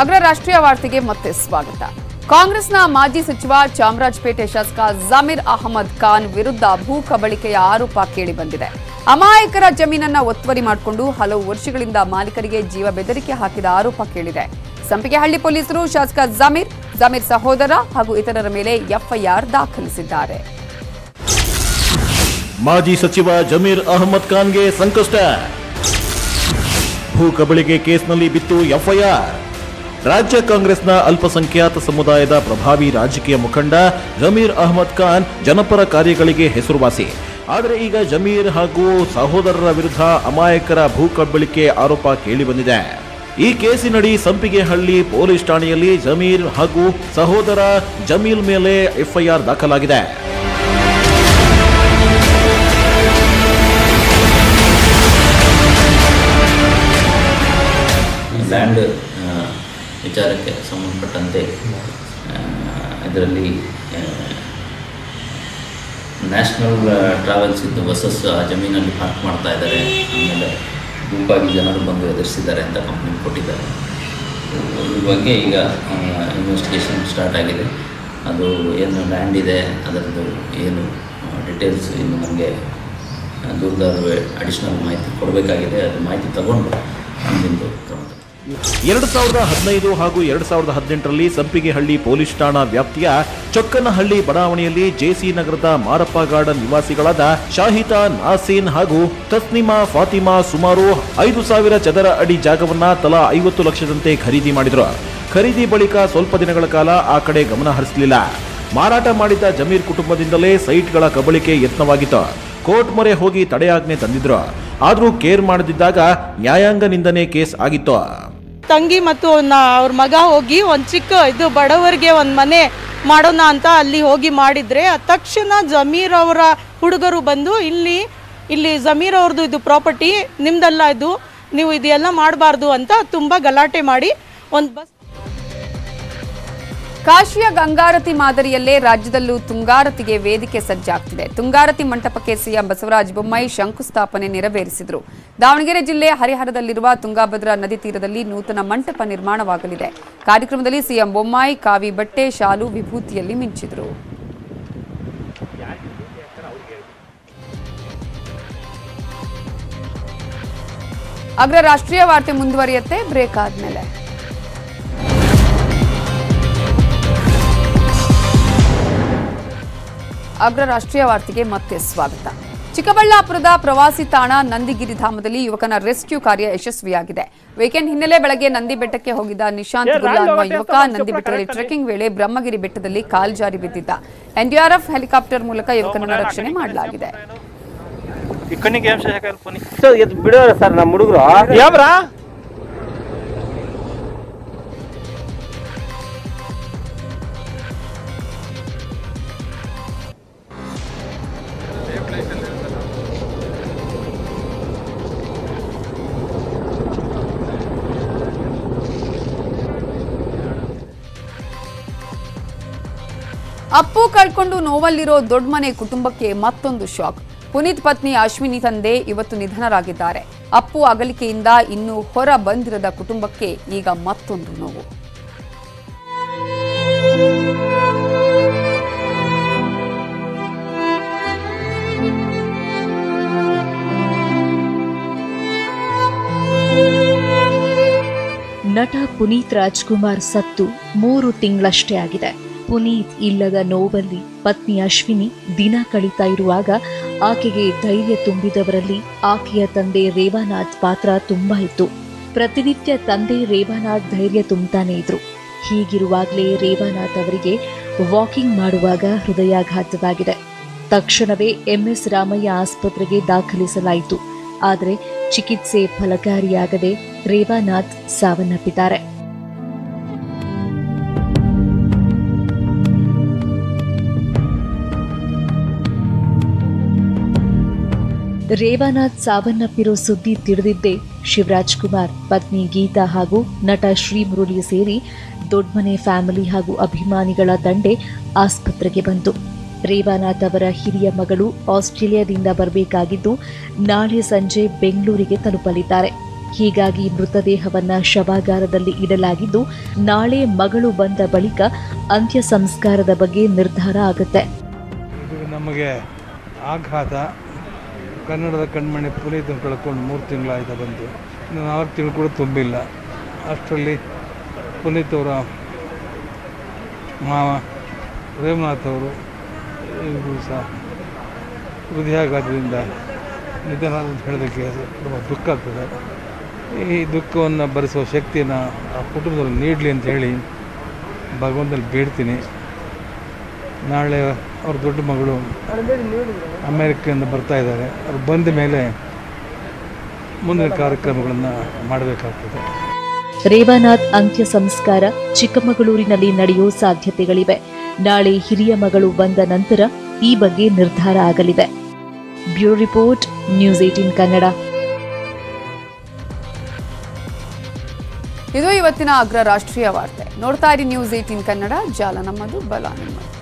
ಅಗ್ರ ರಾಷ್ಟ್ರೀಯ ವಾರ್ತೆಗೆ ಮತ್ತೆ ಸ್ವಾಗತ. ಕಾಂಗ್ರೆಸ್ನ ಮಾಜಿ ಸಚಿವ ಚಾಮರಾಜಪೇಟೆ ಶಾಸಕ ಜಮೀರ್ ಅಹಮದ್ ಖಾನ್ ವಿರುದ್ಧ ಭೂ ಕಬಳಿಕೆಯ ಆರೋಪ ಕೇಳಿಬಂದಿದೆ. ಅಮಾಯಕರ ಜಮೀನನ್ನ ಒತ್ತುವರಿ ಮಾಡಿಕೊಂಡು ಹಲವು ವರ್ಷಗಳಿಂದ ಮಾಲೀಕರಿಗೆ ಜೀವ ಬೆದರಿಕೆ ಹಾಕಿದ ಆರೋಪ ಕೇಳಿದೆ. ಸಂಪಿಗೆಹಳ್ಳಿ ಪೊಲೀಸರು ಶಾಸಕ ಜಮೀರ್ ಸಹೋದರ ಹಾಗೂ ಇತರರ ಮೇಲೆ ಎಫ್ಐಆರ್ ದಾಖಲಿಸಿದ್ದಾರೆ. ಮಾಜಿ ಸಚಿವ ಜಮೀರ್ ಅಹಮದ್ ಖಾನ್ಗೆ ಸಂಕಷ್ಟ. ಭೂ ಕಬಳಿಕೆ ಕೇಸ್ನಲ್ಲಿ ಬಿತ್ತು ಎಫ್ಐಆರ್. ರಾಜ್ಯ ಕಾಂಗ್ರೆಸ್ನ ಅಲ್ಪಸಂಖ್ಯಾತ ಸಮುದಾಯದ ಪ್ರಭಾವಿ ರಾಜಕೀಯ ಮುಖಂಡ ಜಮೀರ್ ಅಹಮದ್ ಖಾನ್ ಜನಪರ ಕಾರ್ಯಗಳಿಗೆ ಹೆಸರುವಾಸಿ. ಆದರೆ ಈಗ ಜಮೀರ್ ಹಾಗೂ ಸಹೋದರರ ವಿರುದ್ಧ ಅಮಾಯಕರ ಭೂ ಕಬಳಿಕೆ ಆರೋಪ ಕೇಳಿಬಂದಿದೆ. ಈ ಕೇಸಿನಡಿ ಸಂಪಿಗೆಹಳ್ಳಿ ಪೊಲೀಸ್ ಠಾಣೆಯಲ್ಲಿ ಜಮೀರ್ ಹಾಗೂ ಸಹೋದರ ಜಮೀಲ್ ಮೇಲೆ ಎಫ್ಐಆರ್ ದಾಖಲಾಗಿದೆ. ಲ್ಯಾಂಡ್ ವಿಚಾರಕ್ಕೆ ಸಂಬಂಧಪಟ್ಟಂತೆ ಇದರಲ್ಲಿ ನ್ಯಾಷನಲ್ ಟ್ರಾವೆಲ್ಸ್ ಇದ್ದು ಬಸ್ಸಸ್ ಆ ಜಮೀನಲ್ಲಿ ಪಾರ್ಕ್ ಮಾಡ್ತಾ ಇದ್ದಾರೆ, ಆಮೇಲೆ ಗುಂಪಾಗಿ ಜನರು ಬಂದು ಎದುರಿಸಿದ್ದಾರೆ ಅಂತ ಕಂಪ್ಲೇಂಟ್ ಕೊಟ್ಟಿದ್ದಾರೆ. ಇದ್ರ ಬಗ್ಗೆ ಈಗ ಇನ್ವೆಸ್ಟಿಗೇಷನ್ ಸ್ಟಾರ್ಟ್ ಆಗಿದೆ. ಅದು ಏನು ಲ್ಯಾಂಡ್ ಇದೆ ಅದರದ್ದು ಏನು ಡೀಟೇಲ್ಸ್ ಇನ್ನು ನಮಗೆ ದೂರದವರು ಅಡಿಷನಲ್ ಮಾಹಿತಿ ಕೊಡಬೇಕಾಗಿದೆ. ಅದು ಮಾಹಿತಿ ತಗೊಂಡು ಮುಂದಿನ ಕ್ರಮ. 2015 ಹಾಗೂ 2018ರಲ್ಲಿ ಸಂಪಿಗೆಹಳ್ಳಿ ಪೊಲೀಸ್ ಠಾಣಾ ವ್ಯಾಪ್ತಿಯ ಚೊಕ್ಕನಹಳ್ಳಿ ಬಡಾವಣೆಯಲ್ಲಿ ಜೆಸಿ ನಗರದ ಮಾರಪ್ಪ ಗಾರ್ಡನ್ ನಿವಾಸಿಗಳಾದ ಶಾಹಿತಾ ನಾಸೀನ್ ಹಾಗೂ ತಸ್ನಿಮಾ ಫಾತಿಮಾ ಸುಮಾರು 5,000 ಚದರ ಅಡಿ ಜಾಗವನ್ನ ತಲಾ 50 ಲಕ್ಷದಂತೆ ಖರೀದಿ ಮಾಡಿದ್ರು. ಖರೀದಿ ಬಳಿಕ ಸ್ವಲ್ಪ ದಿನಗಳ ಕಾಲ ಆ ಕಡೆ ಗಮನ ಹರಿಸಲಿಲ್ಲ. ಮಾರಾಟ ಮಾಡಿದ್ದ ಜಮೀರ್ ಕುಟುಂಬದಿಂದಲೇ ಸೈಟ್ಗಳ ಕಬಳಿಕೆ ಯತ್ನವಾಗಿತ್ತು. ಕೋರ್ಟ್ ಮೊರೆ ಹೋಗಿ ತಡೆಯಾಜ್ಞೆ ತಂದಿದ್ರು. ಆದರೂ ಕೇರ್ ಮಾಡದಿದ್ದಾಗ ನ್ಯಾಯಾಂಗ ನಿಂದನೆ ಕೇಸ್ ಆಗಿತ್ತು. ತಂಗಿ ಮತ್ತು ಅವ್ರ ಮಗ ಹೋಗಿ ಒಂದು ಚಿಕ್ಕ ಇದು ಬಡವರಿಗೆ ಒಂದು ಮನೆ ಮಾಡೋಣ ಅಂತ ಅಲ್ಲಿ ಹೋಗಿ ಮಾಡಿದ್ರೆ ತಕ್ಷಣ ಜಮೀರ್ ಅವರ ಹುಡುಗರು ಬಂದು ಇಲ್ಲಿ ಜಮೀರ್ ಅವ್ರದ್ದು ಇದು ಪ್ರಾಪರ್ಟಿ ನಿಮ್ದಲ್ಲ, ಇದು ನೀವು ಇದೆಲ್ಲ ಮಾಡಬಾರ್ದು ಅಂತ ತುಂಬ ಗಲಾಟೆ ಮಾಡಿ ಒಂದು ಬಸ್. ಕಾಶಿಯ ಗಂಗಾರತಿ ಮಾದರಿಯಲ್ಲೇ ರಾಜ್ಯದಲ್ಲೂ ತುಂಗಾರತಿಗೆ ವೇದಿಕೆ ಸಜ್ಜಾಗ್ತಿದೆ. ತುಂಗಾರತಿ ಮಂಟಪಕ್ಕೆ ಸಿಎಂ ಬಸವರಾಜ ಬೊಮ್ಮಾಯಿ ಶಂಕುಸ್ಥಾಪನೆ ನೆರವೇರಿಸಿದರು. ದಾವಣಗೆರೆ ಜಿಲ್ಲೆ ಹರಿಹರದಲ್ಲಿರುವ ತುಂಗಾಭದ್ರಾ ನದಿ ತೀರದಲ್ಲಿ ನೂತನ ಮಂಟಪ ನಿರ್ಮಾಣವಾಗಲಿದೆ. ಕಾರ್ಯಕ್ರಮದಲ್ಲಿ ಸಿಎಂ ಬೊಮ್ಮಾಯಿ ಕಾವಿ ಬಟ್ಟೆ, ಶಾಲು, ವಿಭೂತಿಯಲ್ಲಿ ಮಿಂಚಿದರು. ಅಗ್ರ ರಾಷ್ಟ್ರೀಯ ವಾರ್ತೆ ಮುಂದುವರಿಯುತ್ತೆ ಬ್ರೇಕ್ ಆದ್ಮೇಲೆ. ಅಗ್ರ ರಾಷ್ಟ್ರೀಯ ವಾರ್ತೆಗೆ ಮತ್ತೆ ಸ್ವಾಗತ. ಚಿಕ್ಕಬಳ್ಳಾಪುರದ ಪ್ರವಾಸಿ ತಾಣ ನಂದಿಗಿರಿಧಾಮದಲ್ಲಿ ಯುವಕನ ರೆಸ್ಕ್ಯೂ ಕಾರ್ಯ ಯಶಸ್ವಿಯಾಗಿದೆ. ವೀಕೆಂಡ್ ಹಿನ್ನೆಲೆ ಬೆಳಗ್ಗೆ ನಂದಿ ಬೆಟ್ಟಕ್ಕೆ ಹೋಗಿದ್ದ ನಿಶಾಂತ್ ಗುಲ್ಲಾ ಅನ್ನುವ ಯುವಕ ನಂದಿ ಬೆಟ್ಟದಲ್ಲಿ ಟ್ರೆಕಿಂಗ್ ವೇಳೆ ಬ್ರಹ್ಮಗಿರಿ ಬೆಟ್ಟದಲ್ಲಿ ಕಾಲ್ಜಾರಿ ಬಿದ್ದಿದ್ದ. ಎನ್ಡಿಆರ್ಎಫ್ ಹೆಲಿಕಾಪ್ಟರ್ ಮೂಲಕ ಯುವಕನನ್ನು ರಕ್ಷಣೆ ಮಾಡಲಾಗಿದೆ. ಸರ್ ನಮ್ಮ ಹುಡುಗರು ಅಪ್ಪು ಕಳ್ಕೊಂಡು ನೋವಲ್ಲಿರೋ ದೊಡ್ಡಮನೆ ಕುಟುಂಬಕ್ಕೆ ಮತ್ತೊಂದು ಶಾಕ್. ಪುನೀತ್ ಪತ್ನಿ ಅಶ್ವಿನಿ ತಂದೆ ಇವತ್ತು ನಿಧನರಾಗಿದ್ದಾರೆ. ಅಪ್ಪು ಅಗಲಿಕೆಯಿಂದ ಇನ್ನೂ ಹೊರ ಬಂದಿರದ ಕುಟುಂಬಕ್ಕೆ ಈಗ ಮತ್ತೊಂದು ನೋವು. ನಟ ಪುನೀತ್ ರಾಜ್ಕುಮಾರ್ ಸತ್ತು 3 ತಿಂಗಳಷ್ಟೇ ಆಗಿದೆ. ಪುನೀತ್ ಇಲ್ಲದ ನೋವಲ್ಲಿ ಪತ್ನಿ ಅಶ್ವಿನಿ ದಿನ ಕಳೀತಾ ಇರುವಾಗ ಆಕೆಗೆ ಧೈರ್ಯ ತುಂಬಿದವರಲ್ಲಿ ಆಕೆಯ ತಂದೆ ರೇವಾನಾಥ್ ಪಾತ್ರ ತುಂಬಾ ಇತ್ತು. ಪ್ರತಿನಿತ್ಯ ತಂದೆ ರೇವಾನಾಥ್ ಧೈರ್ಯ ತುಂಬುತ್ತಾನೆ ಇದ್ರು. ಹೀಗಿರುವಾಗಲೇ ರೇವಾನಾಥ್ ಅವರಿಗೆ ವಾಕಿಂಗ್ ಮಾಡುವಾಗ ಹೃದಯಾಘಾತವಾಗಿದೆ. ತಕ್ಷಣವೇ ಎಂಎಸ್ ರಾಮಯ್ಯ ಆಸ್ಪತ್ರೆಗೆ ದಾಖಲಿಸಲಾಯಿತು. ಆದರೆ ಚಿಕಿತ್ಸೆ ಫಲಕಾರಿಯಾಗದೆ ರೇವಾನಾಥ್ ಸಾವನ್ನಪ್ಪಿದ್ದಾರೆ. ರೇವಾನಾಥ್ ಸಾವನ್ನಪ್ಪಿರೋ ಸುದ್ದಿ ತಿಳಿದಿದ್ದೇ ಶಿವರಾಜ್ ಕುಮಾರ್, ಪತ್ನಿ ಗೀತಾ ಹಾಗೂ ನಟ ಶ್ರೀಮುರಳಿ ಸೇರಿ ದೊಡ್ಮನೆ ಫ್ಯಾಮಿಲಿ ಹಾಗೂ ಅಭಿಮಾನಿಗಳ ದಂಡೆ ಆಸ್ಪತ್ರೆಗೆ ಬಂತು. ರೇವಾನಾಥ್ ಅವರ ಹಿರಿಯ ಮಗಳು ಆಸ್ಟ್ರೇಲಿಯಾದಿಂದ ಬರಬೇಕಾಗಿದ್ದು ನಾಳೆ ಸಂಜೆ ಬೆಂಗಳೂರಿಗೆ ತಲುಪಲಿದ್ದಾರೆ. ಹೀಗಾಗಿ ಮೃತದೇಹವನ್ನ ಶವಾಗಾರದಲ್ಲಿ ಇಡಲಾಗಿದ್ದು ನಾಳೆ ಮಗಳು ಬಂದ ಬಳಿಕ ಅಂತ್ಯ ಸಂಸ್ಕಾರದ ಬಗ್ಗೆ ನಿರ್ಧಾರ ಆಗುತ್ತೆ. ನಮಗೆ ಆಘಾತ. ಕನ್ನಡದ ಕಣ್ಮಣಿ ಪುನೀತ್ ಕಳ್ಕೊಂಡು 3 ತಿಂಗಳಾಯ್ತು ಬಂದು, ಇನ್ನು 4 ತಿಂಗಳು ಕೂಡ ತುಂಬಿಲ್ಲ. ಅಷ್ಟರಲ್ಲಿ ಪುನೀತ್ ಅವರ ಮಾವ ರೇವನಾಥ್ ಅವರು ಇವರು ಸಹ ಹೃದಯಾಘಾತದಿಂದ ನಿಧನ ಅಂತ ಹೇಳೋದಕ್ಕೆ ತುಂಬ ದುಃಖ ಆಗ್ತದೆ. ಈ ದುಃಖವನ್ನು ಭರಿಸುವ ಶಕ್ತಿಯನ್ನು ಆ ಕುಟುಂಬದಲ್ಲಿ ನೀಡಲಿ ಅಂತ ಹೇಳಿ ಭಗವಂತನಲ್ಲಿ ಬೇಡ್ತೀನಿ. ನಾಳೆ ಅವ್ರ ದೊಡ್ಡ ಮಗಳು ಅಮೇರಿಕೆಯಿಂದ ಬರ್ತಾ ಇದ್ದಾರೆ. ಅವ್ರು ಬಂದ ಮೇಲೆ ಮುಂದಿನ ಕಾರ್ಯಕ್ರಮಗಳನ್ನು ಮಾಡಬೇಕಾಗ್ತದೆ. ರೇವಾನಾಥ್ ಅಂತ್ಯ ಸಂಸ್ಕಾರ ಚಿಕ್ಕಮಗಳೂರಿನಲ್ಲಿ ನಡೆಯುವ ಸಾಧ್ಯತೆಗಳಿವೆ. ನಾಳೆ ಹಿರಿಯ ಮಗಳು ಬಂದ ನಂತರ ಈ ಬಗ್ಗೆ ನಿರ್ಧಾರ ಆಗಲಿದೆ. Bureau report, news 18 Kannada. ಇದು ಇವತ್ತಿನ ಅಗ್ರ ರಾಷ್ಟ್ರೀಯ ವಾರ್ತೆ. ನೋಡ್ತಾ ಇರಿ ನ್ಯೂಸ್ 18 ಕನ್ನಡ. ಜಾಲ ನಮ್ಮದು, ಬಲ ನಿಮ್ಮದು.